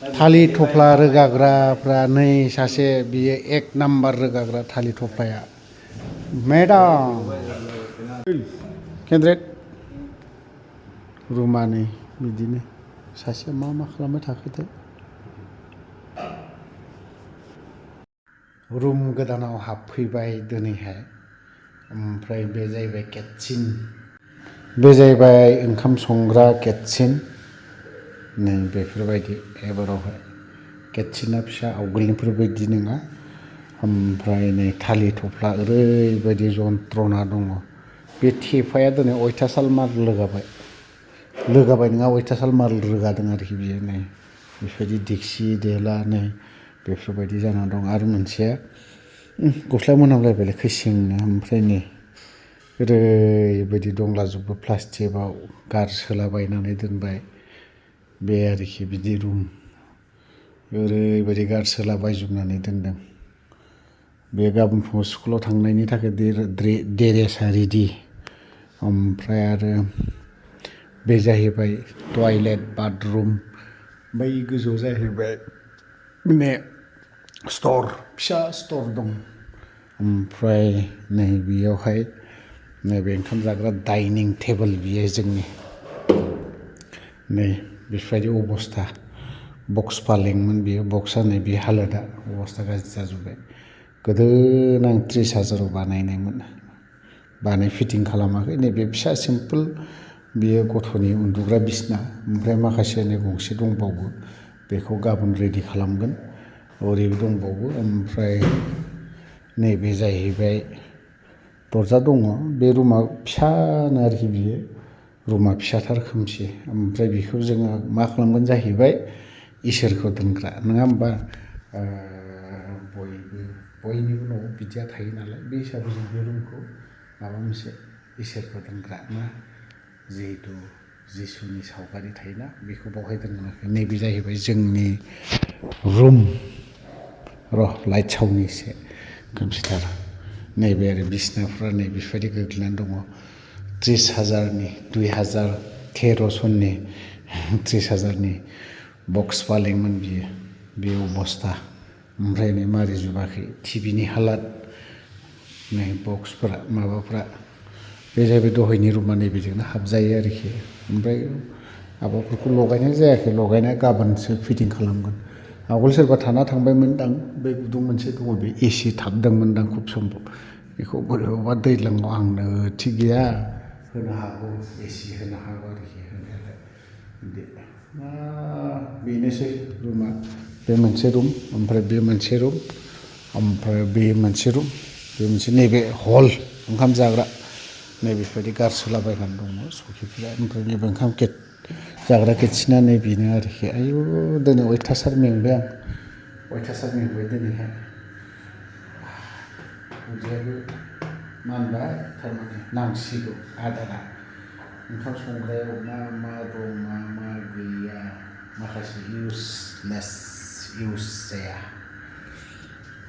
थालिर थफ्ला रोगाग्राफ्रा नै सासे बियो एक नाम्बार रोगाग्रा थालिर थफ्लाया मेडाम केन्द्रेट रुमा नै बिदिनो सासेया मा खालामबाय थाखोथाय रुम गोदानाव हाबफैबाय दिनैहाय ओमफ्राय बे जाहैबाय किटचेन बे जाहैबाय ओंखाम संग्रा किटचेन नै बेफोरबायदि एबारावहाय किटचेना फिसा आवगोलनिफोर बायदि नङा ओमफ्राय नै थालिर थफ्ला ओरैबायदि जन्थ्रना दङ बे थेफाया दिनै अयथासार माल लोगाबाय नङा अयथासार माल रोगादों आरोखि बियो नै बेफोरबायदि दिक्सि देला नै बेफोरबायदि जाना दं आरो मोनसेया गस्ला मोनामलायबायलै खैसिंनो ओमफ्राय नै ओरैबायदि दंलाजोबो प्लास्टिकआव गारसोलाबायनानै दोनबाय बे आरोखि बिदि रुम ओरैबायदि गारसोलाबायजोबनानै दोनदों बे गाबोन फुङाव स्कुलाव थांनायनि थाखाय ड्रेसा रेडि ओमफ्राय आरो बे जाहैबाय टयलेट बाथरुम बै गोजौआव जाहैबाय माने स्टर फिसा स्टर दं ओमफ्राय नै बेयावहाय नैबे ओंखाम जाग्रा डाइनिं टेबोल बियो जोंनि नै बेफोरबायदि अबस्था बक्स फालेंमोन बियो बक्सआ नै बे हालोदा अबस्था गाज्रि जाजोब्बाय गोदोनो आं 30,000आव बानाय फिटिं खालामाखै नैबे फिसा सिम्पोल बियो गथ'नि उन्दुग्रा बिसना ओमफ्राय माखासे नै गंसे दंबावो बेखौ गाबोन रेडि खालामगोन ओरैबो दंबावो ओमफ्राय नैबे जाहैबाय दरजा दङ बे रुमा फिसानो आरोखि बियो रुमा फिसाथार खोमसि ओमफ्राय बेखौ जोङो मा खालामगोन जाहैबाय इसोरखौ दोनग्रा नङा होमबा बयनिबो न'आव बिदिया थायो नालाय बे हिसाबै जों बे रुमखौ माबा मोनसे इसोरखौ दोनग्रा ना जिहेथु जिसुनि सावगारि थायोना बेखौ बावहाय दोनगोन आरोखि नैबे जाहैबाय जोंनि रुम लाइट सावनि एसे खोमसिथार नैबे आरो बिसनाफ्रा नै बेफोरबायदि गोग्लैनानै दङ 30,000नि 2013 सननि 30,000नि बक्स फालेंमोन बियो बे अबस्था ओमफ्राय नै मारि जोबाखै टिभिनि हालाद नै बक्सफोरा माबाफ्रा बे जाहैबाय दहायनि रुमा नैबेजोंनो हाबजायो आरोखि ओमफ्राय माबाफोरखौ लगायनाय जायाखै लगायनाया गाबोनसो फिटिं खालामगोन आवगोल सोरबा थाना थांबायमोनदां बे गुदुं मोनसे दङ बे एसि थाबदोंमोनदां खुब सम्भब बेखौ बोरैबा दैज्लाङाव आंनो थिग गैया होनो हागौ एसि होनो हागौ आरोखि होनायालाय बेनोसै रुमा बे मोनसे रुम ओमफ्राय बे मोनसे रुम ओमफ्राय बे मोनसे रुम बे मोनसे नैबे हल ओंखाम जाग्रा नैबेफोरबायदि गारसोलाबायनानै दङ सौखिफ्रा ओमफ्राय नैबे ओंखाम जाग्रा किटचेना नै बेनो आरोखि आयु दिनै अयथासार मेंबाय दिनैहाय उदैयाबो मानबाय थारमाने नांसिगौ आदारा ओंखाम संग्रायाव मा दं मा गैया माखासे इउस जाया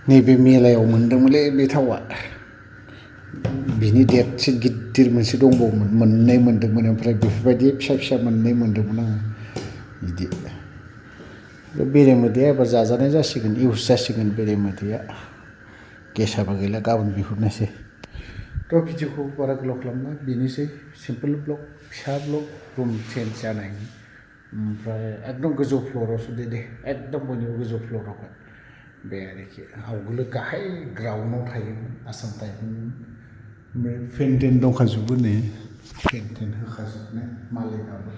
नैबे मेलायाव मोनदोंमोनलै बे थावा बिनि देटसिन गिदिर मोनसे दंबावोमोन मोननै मोनदोंमोन ओमफ्राय बेफोरबायदि फिसा मोननै मोनदोंमोन आङो बिदि बेरेमोदैया एबार जाजानाय जासिगोन इउस जासिगोन बेरेमोदैया गेसाबो गैला गाबोन बिहरनोसै थ' भिडिअखौ बारा गोलाव खालामला बेनोसै सिम्पोल ब्लग फिसा ब्लग रुम चेन्ज जानायनि ओमफ्राय एकदम गोजौ फ्ल'रावसो दे एकदम बयनिबो गोजौ फ्ल'रावहाय बे आरोखि आवगोलो गाहाय ग्राउन्डआव थायोमोन आसाम टाइपनि फेन टेन दंखाजोबो नै फेन टेन होखाजोबनाय मालिकआबो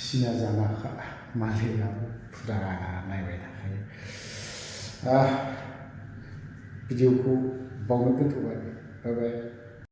सिना जानाखा मालिकआबो फुरा नायबाय थाखायो भिडिअखौ बावनो दोनथ'बाय बाय बाय